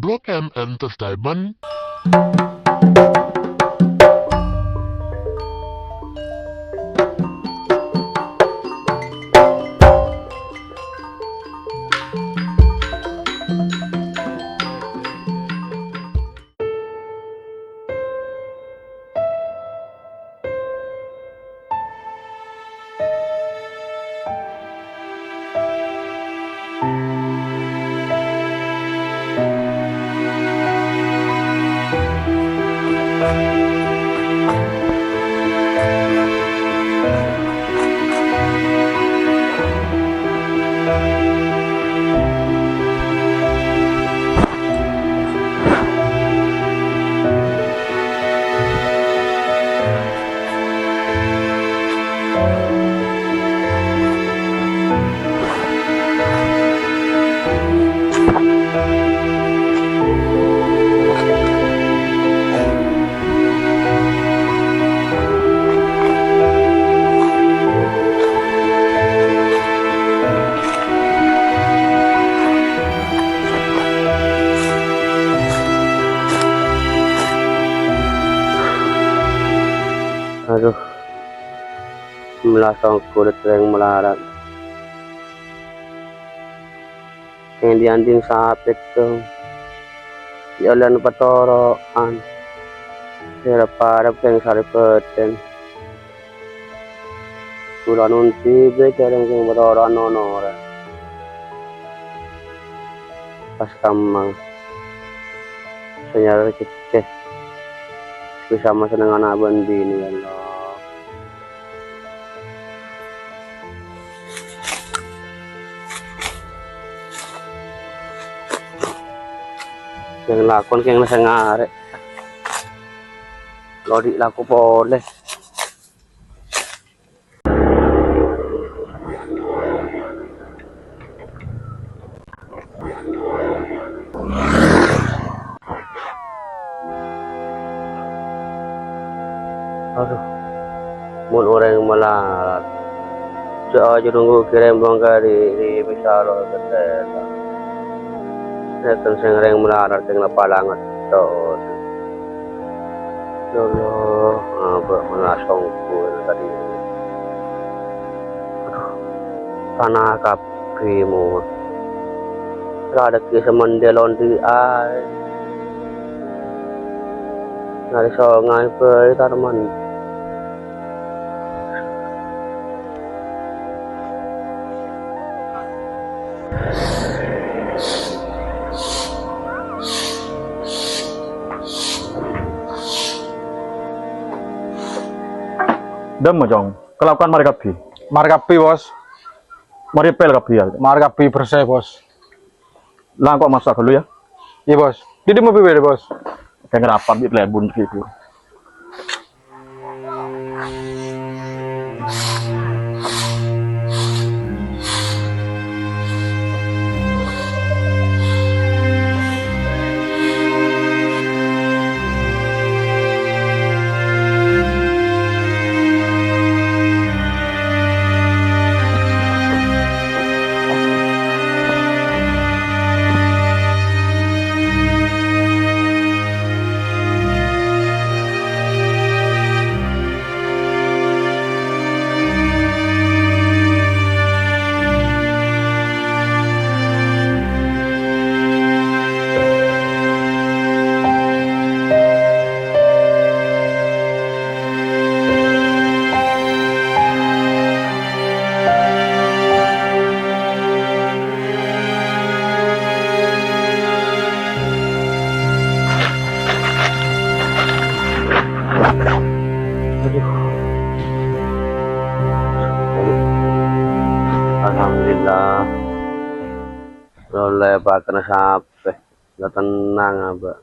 Blog and Entertainment. Aduh, melasong kulit yang melarat. Yang dianding sapit tuh. Jalan patoroan. Sira parap yang saripeten. Kulan unti beca yang patoroan nonora. Pas kamang. Senyara ceceh. Bersama senang anak bandi ini ya Allah. Yang lakon yang nasa ngare. Lodi laku boleh. Aduh, mun orang melarat. Aja nunggu kirim bangga di misal ketela. Saya sing reng melarat sing lapalangan to. Lolo, apa menasongku tadi. Aduh, tanah kapimu. Ada kisah mendelon di ay. Nari songai pe tarman. Dam mojong, kelakukan mari kapi. Mari kapi bos, Mari pel kapi ya. mari kapi bersih bos. Lang kok masak dulu ya. Iya bos, di mobil beda bos. Kayak ngerapat di lebun gitu. Alhamdulillah. Oleh pak kena sampai. Gak tenang apa.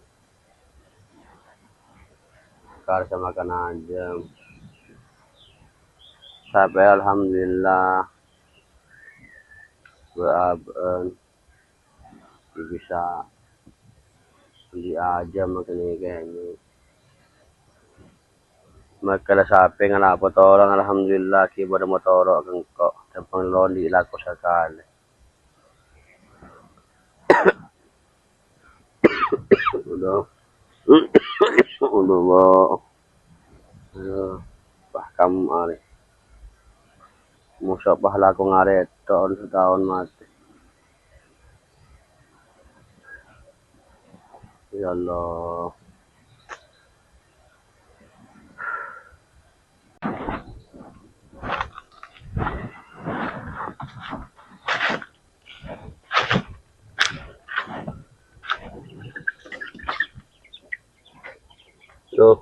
Karsa makan aja. Sampai alhamdulillah. Beraben. Bisa beli aja makan ini kayaknya. Magkala sapi nga napotoro alhamdulillah keyboard motoro kang ko tapang londi ilako sakali. Udah. Udah. Aduh, bahkan ari. Musa pahala ko ngaret tahun setahun mati. Ya Allah. Tuh.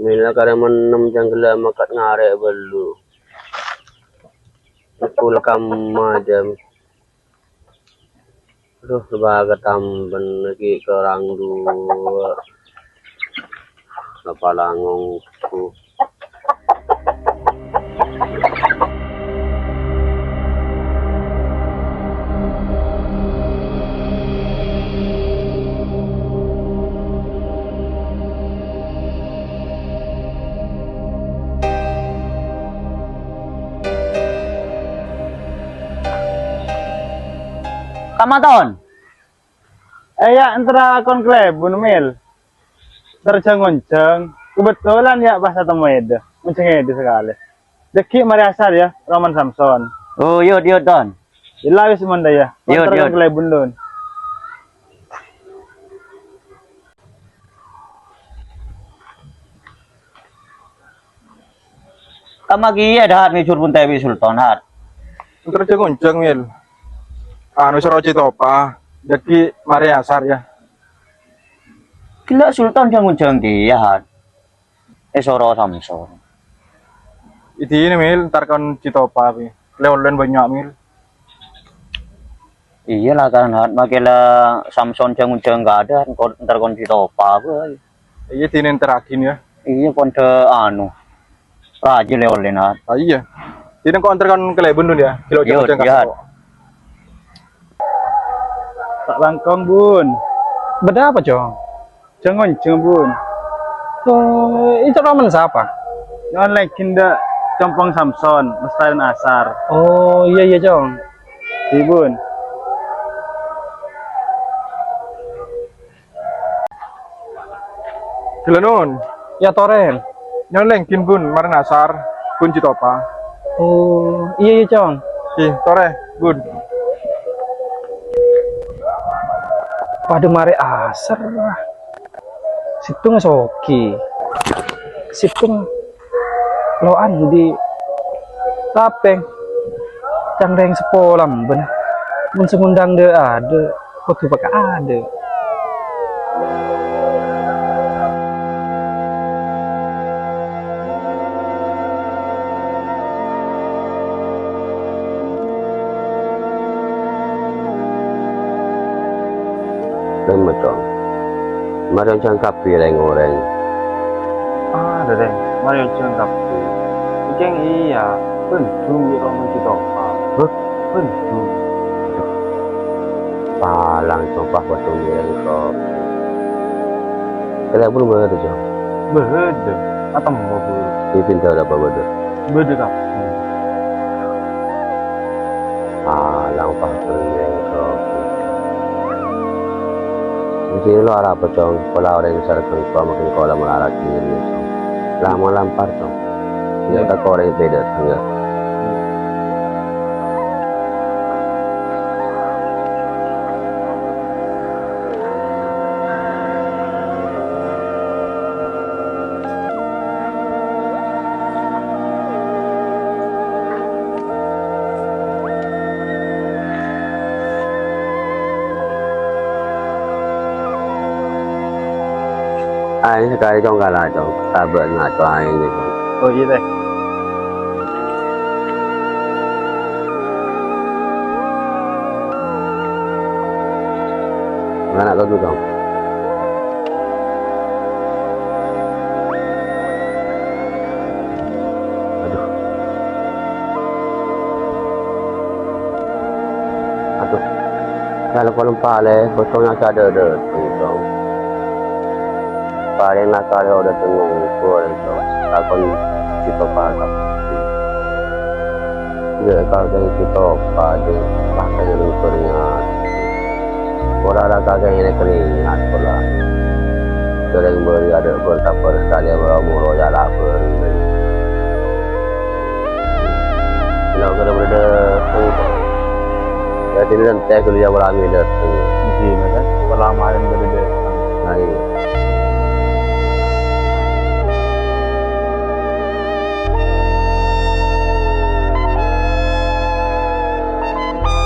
Nila karaman nam janggala makat ngare belu. Ikul kam majam. Aduh, sebagai tamban lagi kerang dua. Napalangongku. Kamaton. Ya antara kon klebun mil. Terjeng-jeng. Kebetulan ya pas ketemu itu. Menceng itu sekali. Deki mari asar ya, Roman Samson. Oh, yud Don. Ila wis menda ya. Yud, Antara yud. kon klebun don. Kamagi ada hat micur pun tewi Sultan hat. Terjeng-jeng mil. Anu seroci topa. Jadi mari asar ya. Gila Sultan jangun dia hat. Soro Samson. Itu ini mil, ntar kan citopa pi. Leon banyak mil. Iya lah kan hat makela Samson jangun gak ada ntar kon apa boy. Iya tinin terakin ya. Iya kon anu. Raja leolen hat. Ah iya. Tinin kok ntar kan kelebun dun ya. Kilo Yud, jeng yud. Tak langkong bun. Beda apa cong? Jeng bun. Oh, itu Roman siapa? Yon lagi ndak compong Samson, mestain asar. Oh iya cong. Di bun. Kilo nun. Ya toren. Nyoleng kin bun marin asar. Bun citopa. Oh, iya cong. Ih, tore bun. Pada mare asar. Situng soki. Situng loan di tapeng. Cangreng sepolam bener. Mun semundang de ada, kudu pakai ada. Dan macam. Mari macam kapi orang. Ada deh. Mari jeng kapi. Jeng iya. Penju Roman kita apa? Penju. Palang coba betul ni yang kau. Kalau pun berada jauh. Beda. Atau mau buru. Ini tidak ada apa-apa. Beda kapi. Palang betul ni yang kau. Di sini lo arah pecong, kalau orang yang sarkan kau makin kau lama arah kiri so. Lama lampar so. Dia tak kau orang beda tengah. Ini sekali dong kalah dong, sabar nak coba ini. Oh iya deh. Mana kau tu dong? Aduh. Aduh. Kalau kau lupa le, kosongnya ada tengok. Paling nak kalau ada tengok kau itu, aku kita pasang. Dia kalau dari kita pada pakai yang lupa. Pola ada kagak ini keringat pola. Sering beri ada bertapar sekali muro jala beri. Kalau kena berada, jadi nanti kuliah berami datang. Gila kan? Lama yang beda. Nah ini.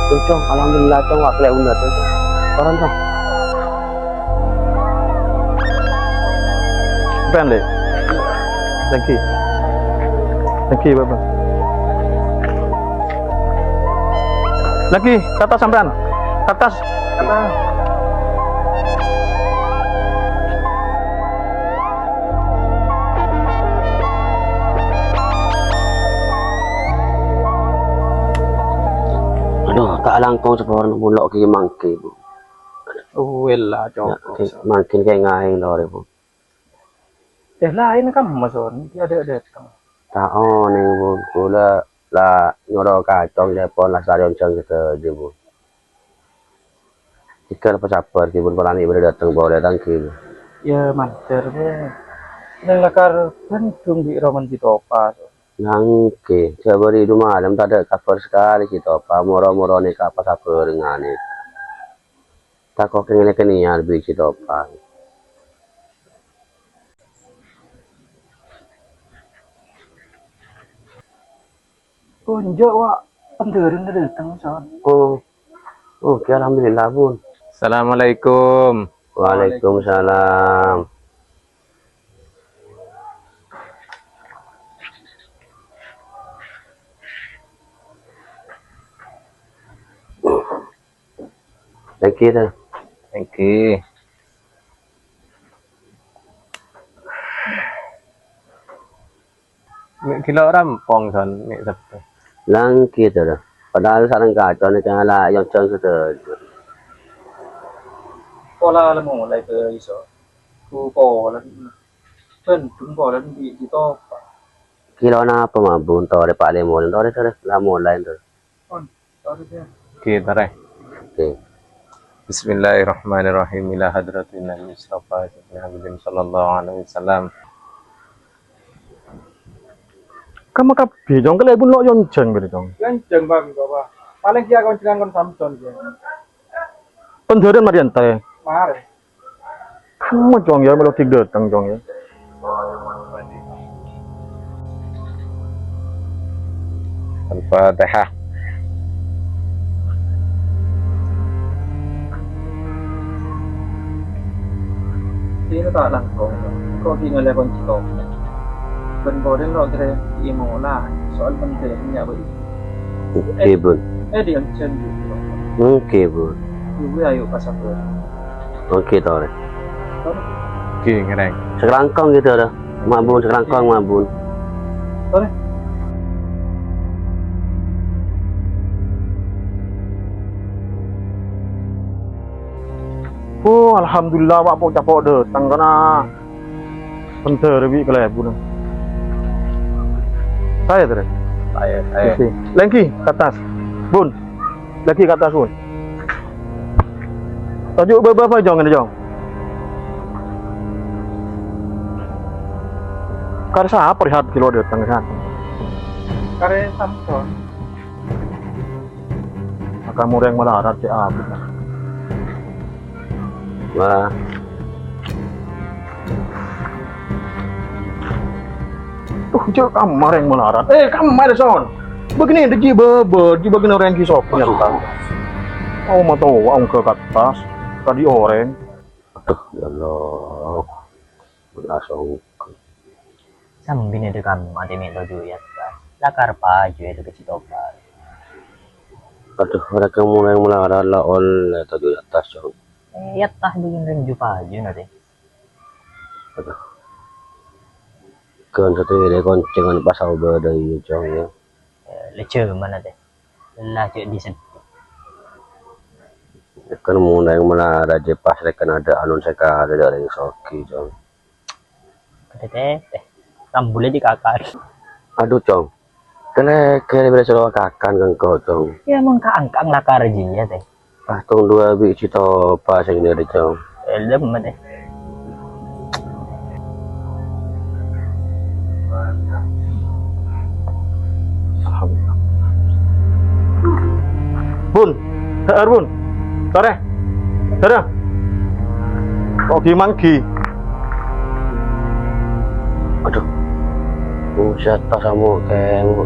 Tuh cong, alhamdulillah cong, wak kelihatan udah tuh. Orang cong. Ben deh. Thank you. Thank you, Bapak. Lagi, kata sampean. Kertas. Kata. Aduh, tak langkong seporang mulok ke mangke bu. Well lah Ya, cok. makin kayak ngaing lor bu. Lain kan mason, dia ada datang. Tahu nih bu, kula lah nyoro kacong Jepon lah stadion ceng kita di bu. Jika lepas sabar, kibun pelani boleh datang boleh datang kibun. Ya manter be. Nang lakar pentung di roman di topa. Nangke, coba di rumah malam tak ada cover sekali kita apa moro-moro nih kapas apa dengan ini. Tak kok kengene kenian bi kita apa. Kunjuk wak penderin datang son. Oh, oke alhamdulillah bun. Assalamualaikum. Waalaikumsalam. Thank you dah. Thank you. Mek kilo rampong son mek sabtu. Lang kita dah. Padahal sarang kacau ni kan lah yang ceng kita. Pola la mulai ke iso. Ku pola. Pentung pola di topa. Kilo na apa mah bun tau deh Pak Lemon tau deh lah mulai tu. Sorry dia. Kita reh. Oke. Bismillahirrahmanirrahim. Ila hadratin Nabi Mustafa sallallahu alaihi wasallam. Kamu kapi, jong kalau ibu lo yang ceng beri jong. Kenceng bang bapak. Paling kia kau jangan Samson dia. Penjara Marian teh. Mare. Kamu jong ya melo tiga datang jong ya. Al-Fatihah. Sino tak langkong. Kau tinggal lekon stop. Ben lo kira imo lah. Soal pentingnya apa? Oke bun. Dia yang cenderung. Oke bun. Ibu ayo pasar. Oke tau deh. Ki ngereng. Sekerangkong gitu dah. Mabun sekerangkong mabun. Sorry. Oh, alhamdulillah pak pok capok datang karena penjara bi kalau ibu nih. Saya terus. Saya. Lagi ke atas. Bun. Lagi ke atas bun. Tajuk berapa jong ini jong? Karena siapa lihat kilo datang ke sana? Kare Samson. Maka mureng melarat si Abi. Wah. Tuh, cek kamar yang melarat. Kamar son. Begini degi bebe, di bagian orang kisop ternyata. Oh, mau tahu, ke atas. Tadi orang. Aduh, ya Allah. Langsung. Sam bini de kam ate me doju ya. Lakar pa ju itu ke topa. Aduh, mereka mulai melarat lah oleh tadi atas jong. Ya tah bikin ring jupa ju nanti. Aduh. Kan satu ini koncengan pasal berdaya jong ya. Lece mana deh. Lah cek di sen. Kan mulai melarat je pas rekan ada anun seka ada dari soki jong. Teh. Rambulnya dikakar. Aduh jong. Kena kena berasa kakan kan kau jong. Ya emang kaangkang lakar ji ya teh. Patung dua biji topa sing dari jauh. Eldem man eh. Alhamdulillah. Bun, Bun. Sore. Sore. Kok gimana Gi? Aduh. Buset tas sama kamu.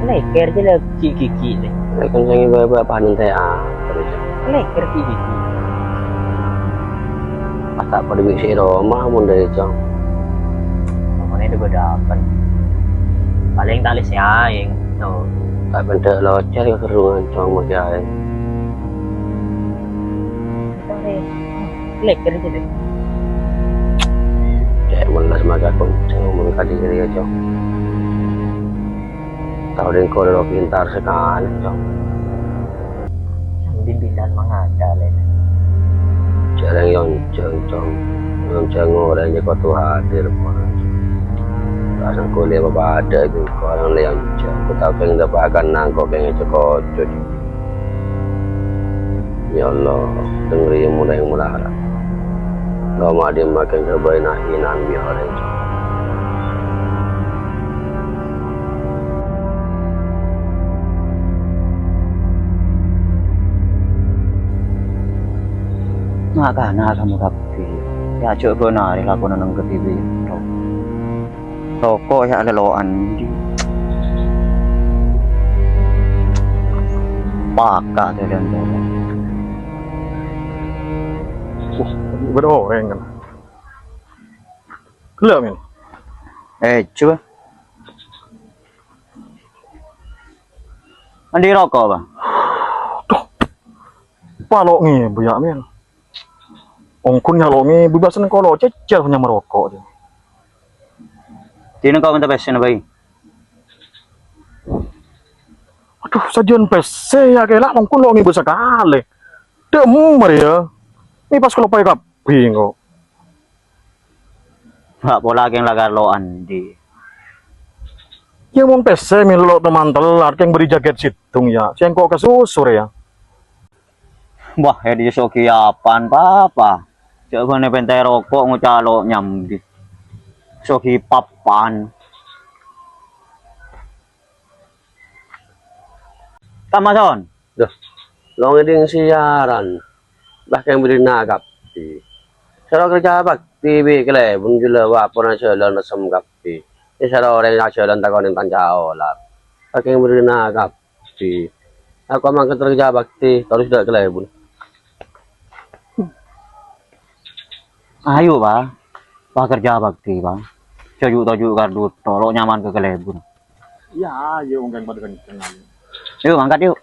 Leker je lah gigi deh. Kan sing bae-bae panen teh terus. Leker gigi. Asa pada bisi rumah mun dari jauh. Mana ada berdapan. Paling tali siaing. No. Tak benda locer ke kerungan cong mesti ae. Leker je deh. Cek malas maga kuncing mun kadi kiri cong. Tahu den kau udah pintar sekali cong. Bimbingan mengada lain. Jarang yang cong. Yang cong orangnya kau tuh hadir pun. Rasanya kuliah apa ada itu kau yang liang cong. Kau tahu pengen dapatkan nangkok yang cekot. Ya Allah, dengeri yang mulai harap. Lama dia makin terbaik nahinan biar cong. Nakana kamu rapi. Ya coba nari lagu nang ke TV. Rokok ya leloan di. Paka tu dan tu. Beroreng kan. Gelap men. Coba. Andi rokok bang. Palok nge buyak men. Ongkun nyalok nge bebasan kalau cecer punya merokok je. Tino kau minta pesen bayi. Aduh, sajian PC ya kayak lah ongkun lo nge besar kali. Demu ya. Ini pas kalau pakai kaping kok. Nggak pola yang lagar lo andi. Ya mau PC lo teman telat yang beri jaket situng ya. Cengkok kesusur ya. Wah, ya di soki apaan papa. Coba nih pentai rokok ngucalo nyambi. Soki papan. Kamason. Duh, lo ngeding siaran. Bahkan beri nagap. Sero kerja bakti bi kele bun jula wa pona jalan nasem kapi. Sero orang yang jalan takon yang tanjau lah. Bahkan beri nagap. Aku emang kerja bakti terus sudah kele bun. Ayo bang. Pak kerja bakti bang. Cojuk kardut. Tolong nyaman ke kelebun. Ya, ya ongkang pada kenceng. Yuk angkat yuk.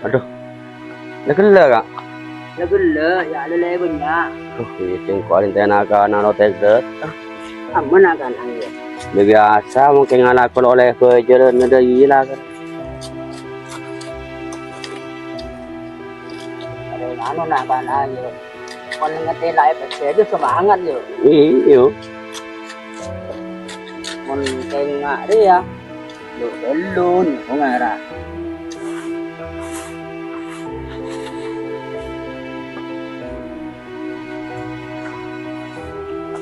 Aduh. Nak kela kak? Lagulla ya ada lebunya. Cengkok yang tenaga nano teget. Aman akan angin. Biasa mungkin anak kalau oleh kerja nada gila kan. Ano na ba na yun? Kung nangati na ipagsedo, sumangat yun. Iyo. Kung kayo nga rin lulun, kung nga ra.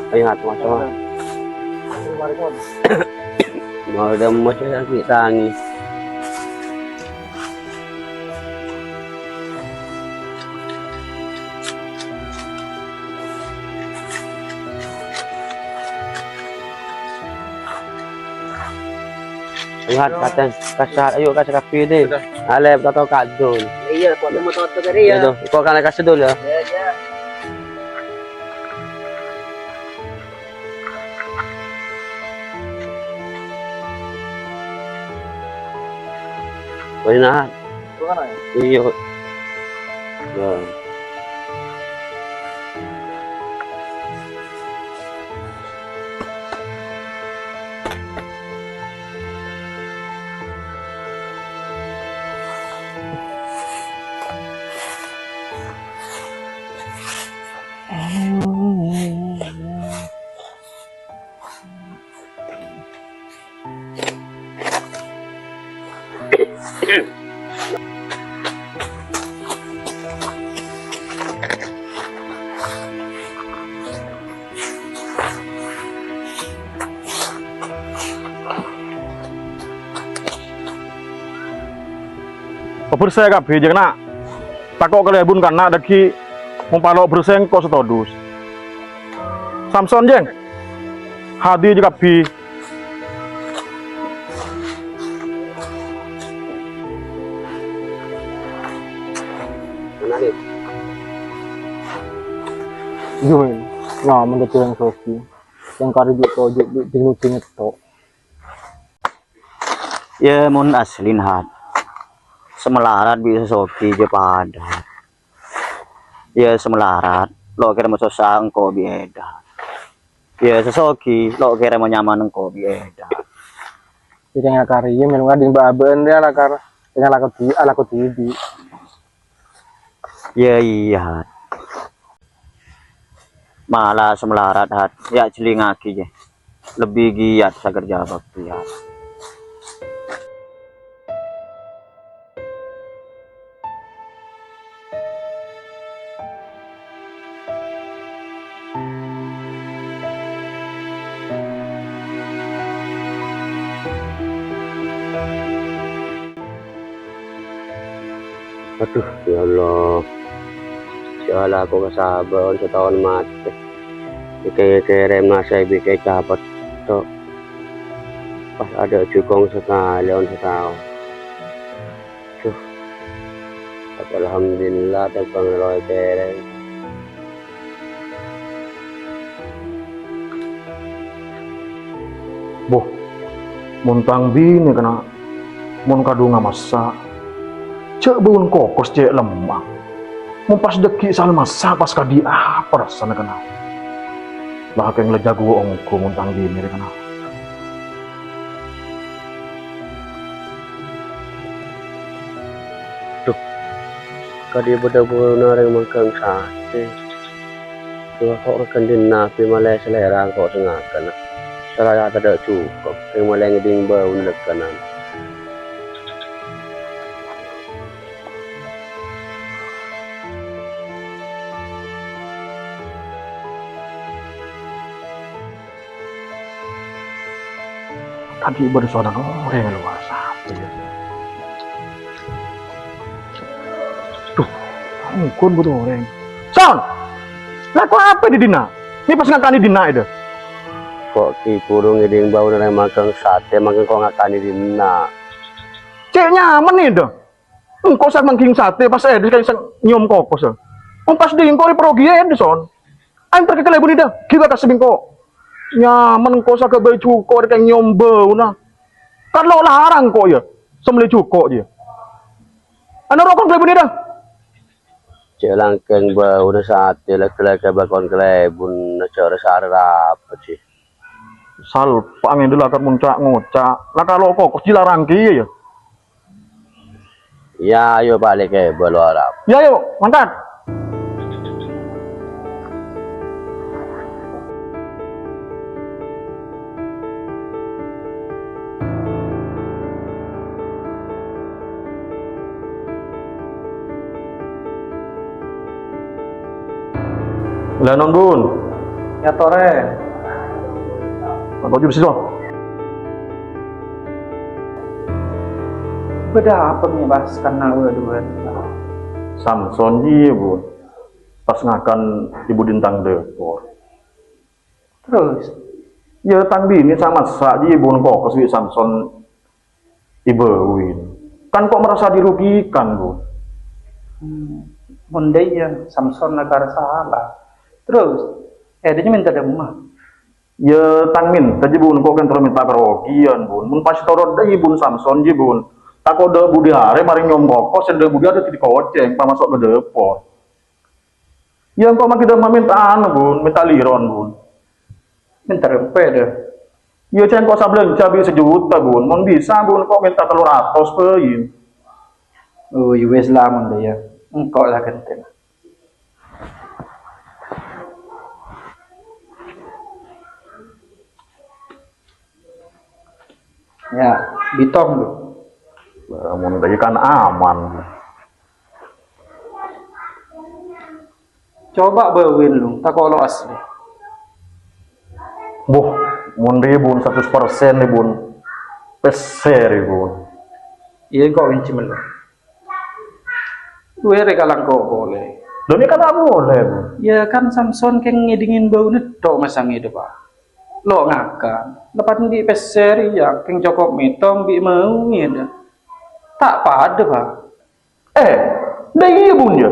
Ay nga, tumasama. Magandang mo siya sa tangi. Lihat katanya kasar, ayo kasar kapi deh. Alep tato kadul. Iya, kung mo to ka rin Itu, kau kan kasar dulu ya. Yeah. Boleh nahan. Iya. Ya. Bersih kabeh jeng nak. Takok kelebun kan nak deki mumpalok bersih kok setodus. Samson jeng. Hadi juga kabeh. Mana nih? Yun, nga mendetil yang Sofi. Yang kari gitu di lucunya tok. Ya mun aslin hat. Semelarat bisa soki je pada. Ya semelarat lo kira mau susah engkau bieda. Ya sesoki lo kira mau nyaman engkau bieda. Jadi yang kari ya memang ada yang baben dia lakar dengan laku tibi. Ya iya. Malah semelarat hat ya celingaki je. Lebih giat sakerja bakti ya. Aduh, ya Allah. Sialah aku kesabar setahun mati. Kira-kira masih bikin dapat tuh. Pas ada cukong sekali on setahun. Tuh. Alhamdulillah terbang roy kere. Boh, muntang bini kena mun kadunga masa. Cek bun kokos cek lemah. Mun pas deki sal masa pas kadi apa rasana kena. Lah keng lejago ongko muntang bini kena. Kadi bener-bener yang mengkang sate. Dua kok akan dinapi malah selera kok sengakan. Selera tidak cukup. Yang malah ngeding bau nekanan. Tadi bersuara orang yang luar sate. Tuh, angkun betul orang. Son, laku apa di dina? Ini pas ngakani dina itu. Kok ki kurung ngeding bau nang makan sate makan kok ngakani dina. Cek nyaman nih dah. Engkau sak mangking sate pas edis kan nyom kokos. Pas di engkau perogi edis son. Aing pergi ke lebun dah. Kiba kasih bingko. Nyaman engkau sak ke baju kok kan nyom bau nah. Kalau larang kok ya. Sembeli cuko dia. Anu rokok ke lebun dah. Cek langkeng bau na sate laki-laki bakon kelebun na cara sarap sih. Sal pangin dulu akan muncak ngocak. Lah kalau kokos dilarang ki ya. Ya ayo balik ke belu Arab. Ya yuk, mangkat. Lanon bun, Ya tore. apa juga sih Beda apa nih bahas karena udah dua. Samson ji bun, pas ngakan ibu dintang depor. Terus Ya tang bini sama saji bun kok keswi Samson ibewin. Kan kok merasa dirugikan bun. Mondai ya Samson negara salah. Terus dia minta demah. Ya tang min, tadi bun kok kan terus minta kerogian bun. Mun pas torot dai bun Samson ji bun. Tako de budi hare mari nyom kok sende budi ada titik koceng pa masuk ke depor. Ya kok makin dah minta anu bun, minta liron bun. Minta rempe deh. Ya ceng kok sablen cabai 1 juta bun. Mun bisa bun kok minta 300 pein. Oh, US lah mondai ya. Engkau lah genten. Ya, bitong tuh. Mun dari kan aman. Coba bawin lu, tak kalau asli. Boh, mun ribun 100% ribun. Peser ribun. Iya kau inci melu. Gue rekalang kau boleh. Doni kan tak boleh. Bu. Ya kan Samson keng ngedingin bau netok masang itu pak. Lo ngakan. Lepas di peser ya keng cokok metong bi mau ya. Tak pada pak. Dah iya bun je.